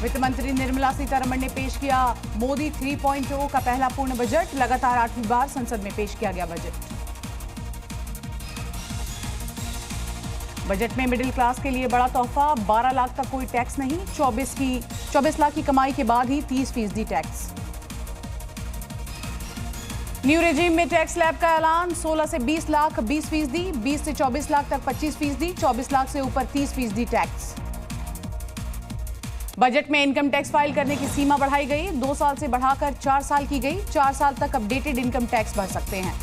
वित्त मंत्री निर्मला सीतारमण ने पेश किया मोदी 3.0 का पहला पूर्ण बजट। लगातार 8वीं बार संसद में पेश किया गया बजट। बजट में मिडिल क्लास के लिए बड़ा तोहफा, 12 लाख तक कोई टैक्स नहीं, 24 लाख की कमाई के बाद ही 30% टैक्स। न्यू रेजिम में टैक्स स्लैब का ऐलान, 16 से 20 लाख 20%, 20 से 24 लाख तक 25%, 24 लाख से ऊपर 30% टैक्स। बजट में इनकम टैक्स फाइल करने की सीमा बढ़ाई गई, 2 साल से बढ़ाकर 4 साल की गई। 4 साल तक अपडेटेड इनकम टैक्स भर सकते हैं।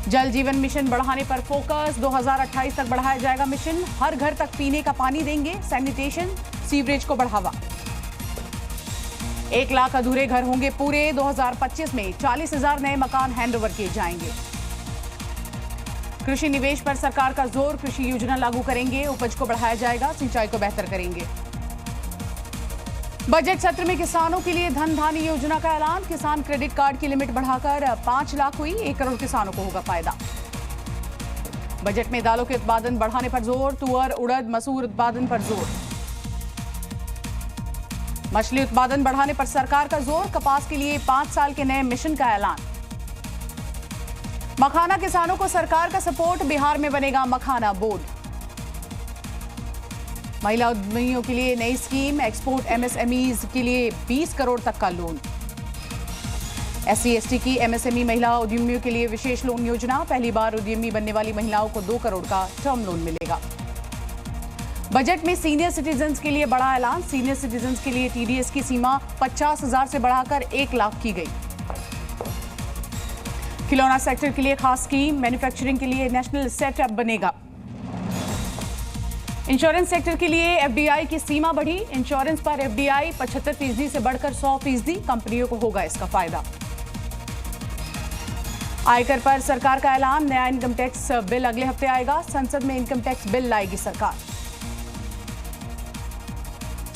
जल जीवन मिशन बढ़ाने पर फोकस, 2028 तक बढ़ाया जाएगा मिशन। हर घर तक पीने का पानी देंगे, सैनिटेशन सीवरेज को बढ़ावा। 1 लाख अधूरे घर होंगे पूरे, 2025 में 40,000 नए मकान हैंडओवर किए जाएंगे। कृषि निवेश पर सरकार का जोर, कृषि योजना लागू करेंगे, उपज को बढ़ाया जाएगा, सिंचाई को बेहतर करेंगे। बजट सत्र में किसानों के लिए धन धान्य योजना का ऐलान, किसान क्रेडिट कार्ड की लिमिट बढ़ाकर 5 लाख हुई, 1 करोड़ किसानों को होगा फायदा। बजट में दालों के उत्पादन बढ़ाने पर जोर, तुअर, उड़द, मसूर उत्पादन पर जोर। मछली उत्पादन बढ़ाने पर सरकार का जोर, कपास के लिए 5 साल के नए मिशन का ऐलान। मखाना किसानों को सरकार का सपोर्ट, बिहार में बनेगा मखाना बोर्ड। महिला उद्यमियों के लिए नई स्कीम, एक्सपोर्ट MSMEs के लिए 20 करोड़ तक का लोन। SC/ST की MSME महिला उद्यमियों के लिए विशेष लोन योजना, पहली बार उद्यमी बनने वाली महिलाओं को 2 करोड़ का टर्म लोन मिलेगा। बजट में सीनियर सिटीजन्स के लिए बड़ा ऐलान, सीनियर सिटीजन्स के लिए TDS की सीमा 50,000 से बढ़ाकर 1 लाख की गई। खिलौना सेक्टर के लिए खास स्कीम, मैन्युफैक्चरिंग के लिए नेशनल सेटअप बनेगा। इंश्योरेंस सेक्टर के लिए FDI की सीमा बढ़ी, इंश्योरेंस पर FDI 75% से बढ़कर 100%, कंपनियों को होगा इसका फायदा। आयकर पर सरकार का ऐलान, नया इनकम टैक्स बिल अगले हफ्ते आएगा, संसद में इनकम टैक्स बिल लाएगी सरकार।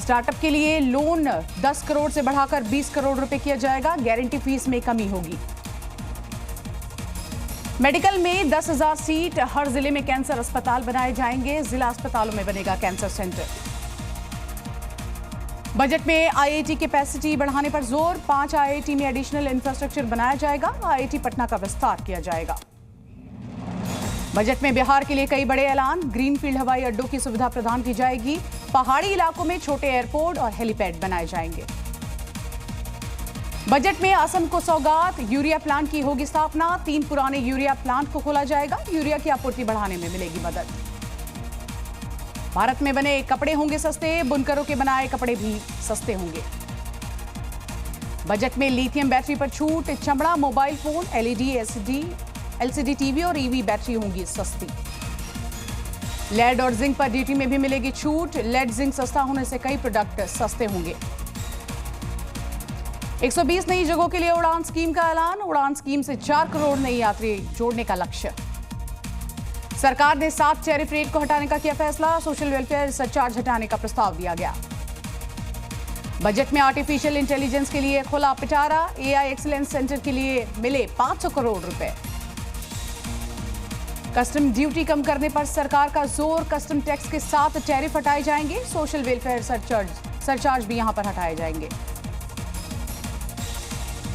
स्टार्टअप के लिए लोन 10 करोड़ से बढ़ाकर 20 करोड़ रुपए किया जाएगा, गारंटी फीस में कमी होगी। मेडिकल में 10,000 सीट, हर जिले में कैंसर अस्पताल बनाए जाएंगे, जिला अस्पतालों में बनेगा कैंसर सेंटर। बजट में IIT कैपेसिटी बढ़ाने पर जोर, 5 IIT में एडिशनल इंफ्रास्ट्रक्चर बनाया जाएगा, IIT पटना का विस्तार किया जाएगा। बजट में बिहार के लिए कई बड़े ऐलान, ग्रीनफील्ड हवाई अड्डों की सुविधा प्रदान की जाएगी, पहाड़ी इलाकों में छोटे एयरपोर्ट और हेलीपैड बनाए जाएंगे। बजट में असम को सौगात, यूरिया प्लांट की होगी स्थापना, 3 पुराने यूरिया प्लांट को खोला जाएगा, यूरिया की आपूर्ति बढ़ाने में मिलेगी मदद। भारत में बने कपड़े होंगे सस्ते, बुनकरों के बनाए कपड़े भी सस्ते होंगे। बजट में लिथियम बैटरी पर छूट, चमड़ा, mobile phone, LED, LCD TV और EV बैटरी होंगी सस्ती। लेड और जिंक पर ड्यूटी में भी मिलेगी छूट, लेड जिंक सस्ता होने से कई प्रोडक्ट सस्ते होंगे। 120 नई जगहों के लिए उड़ान स्कीम का ऐलान, उड़ान स्कीम से 4 करोड़ नई यात्री जोड़ने का लक्ष्य। सरकार ने 7 टैरिफ रेट को हटाने का किया फैसला, सोशल वेलफेयर सरचार्ज हटाने का प्रस्ताव दिया गया। बजट में आर्टिफिशियल इंटेलिजेंस के लिए खुला पिटारा, AI एक्सीलेंस सेंटर के लिए मिले 500 करोड़ रुपए। कस्टम ड्यूटी कम करने पर सरकार का जोर, कस्टम टैक्स के साथ टैरिफ हटाए जाएंगे, सोशल वेलफेयर सरचार्ज भी यहां पर हटाए जाएंगे।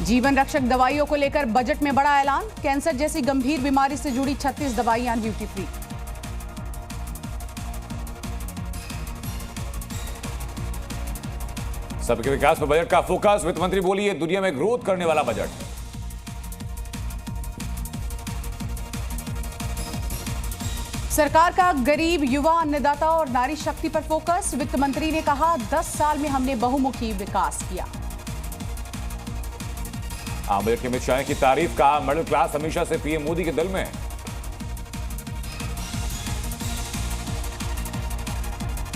जीवन रक्षक दवाइयों को लेकर बजट में बड़ा ऐलान, कैंसर जैसी गंभीर बीमारी से जुड़ी 36 दवाइयां ड्यूटी फ्री। सबके विकास पर बजट का फोकस, वित्त मंत्री बोली ये दुनिया में ग्रोथ करने वाला बजट। सरकार का गरीब, युवा, अन्नदाता और नारी शक्ति पर फोकस, वित्त मंत्री ने कहा 10 साल में हमने बहुमुखी विकास किया। आम बजट के अमित शाह की तारीफ, कहा मिडिल क्लास हमेशा से PM मोदी के दिल में।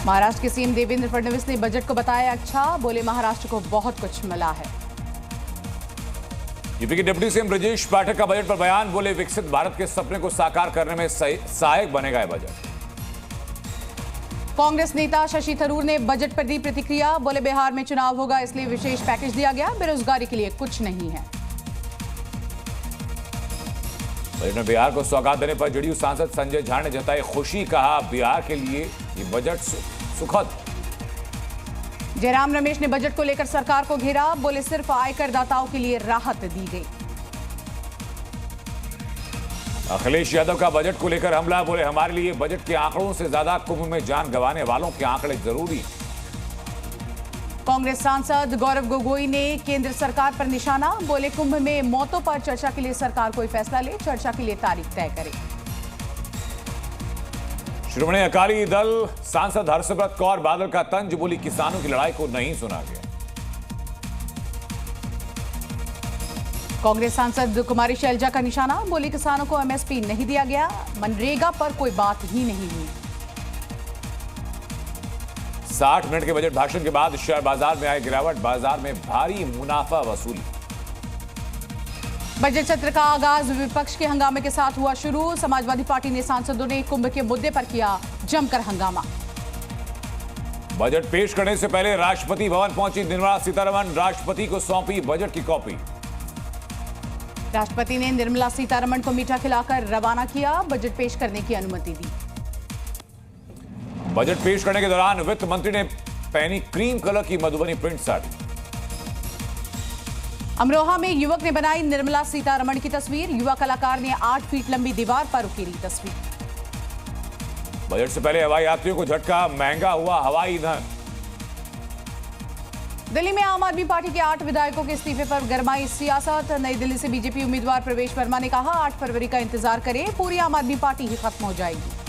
महाराष्ट्र के CM देवेंद्र फडणवीस ने बजट को बताया अच्छा, बोले महाराष्ट्र को बहुत कुछ मिला है। यूपी के डिप्टी CM ब्रजेश पाठक का बजट पर बयान, बोले विकसित भारत के सपने को साकार करने में सहायक बनेगा यह बजट। कांग्रेस नेता शशि थरूर ने बजट पर दी प्रतिक्रिया, बोले बिहार में चुनाव होगा इसलिए विशेष पैकेज दिया गया, बेरोजगारी के लिए कुछ नहीं है। बजट में बिहार को सौगात देने पर JDU सांसद संजय झा ने जताई खुशी, कहा बिहार के लिए ये बजट सुखद। जयराम रमेश ने बजट को लेकर सरकार को घेरा, बोले सिर्फ आयकर दाताओं के लिए राहत दी गई। अखिलेश यादव का बजट को लेकर हमला, बोले हमारे लिए बजट के आंकड़ों से ज्यादा कुंभ में जान गंवाने वालों के आंकड़े जरूरी। कांग्रेस सांसद गौरव गोगोई ने केंद्र सरकार पर निशाना, बोले कुंभ में मौतों पर चर्चा के लिए सरकार कोई फैसला ले, चर्चा के लिए तारीख तय करे। श्रोमणी अकाली दल सांसद हरसिमरत कौर बादल का तंज, बोली किसानों की लड़ाई को नहीं सुना गया। कांग्रेस सांसद कुमारी शैलजा का निशाना, बोली किसानों को एमएसपी नहीं दिया गया, मनरेगा पर कोई बात ही नहीं हुई। 60 मिनट के बजट भाषण के बाद शेयर बाजार में आई गिरावट, बाजार में भारी मुनाफा वसूली। बजट सत्र का आगाज विपक्ष के हंगामे के साथ हुआ शुरू। समाजवादी पार्टी ने सांसदों ने कुंभ के मुद्दे पर किया जमकर हंगामा। बजट पेश करने से पहले राष्ट्रपति भवन पहुंची निर्मला सीतारमण, राष्ट्रपति को सौंपी बजट की कॉपी। राष्ट्रपति ने निर्मला सीतारमण को मीठा खिलाकर रवाना किया, बजट पेश करने की अनुमति दी। बजट पेश करने के दौरान वित्त मंत्री ने पहनी क्रीम कलर की मधुबनी प्रिंट साड़ी। अमरोहा में युवक ने बनाई निर्मला सीतारमण की तस्वीर, युवा कलाकार ने 8 फीट लंबी दीवार पर उकेरी तस्वीर। बजट से पहले हवाई यात्रियों को झटका, महंगा हुआ हवाई ईंधन। दिल्ली में आम आदमी पार्टी के 8 विधायकों के इस्तीफे पर गरमाई सियासत। नई दिल्ली से बीजेपी उम्मीदवार प्रवेश वर्मा ने कहा, 8 फरवरी का इंतजार करें, पूरी आम आदमी पार्टी ही खत्म हो जाएगी।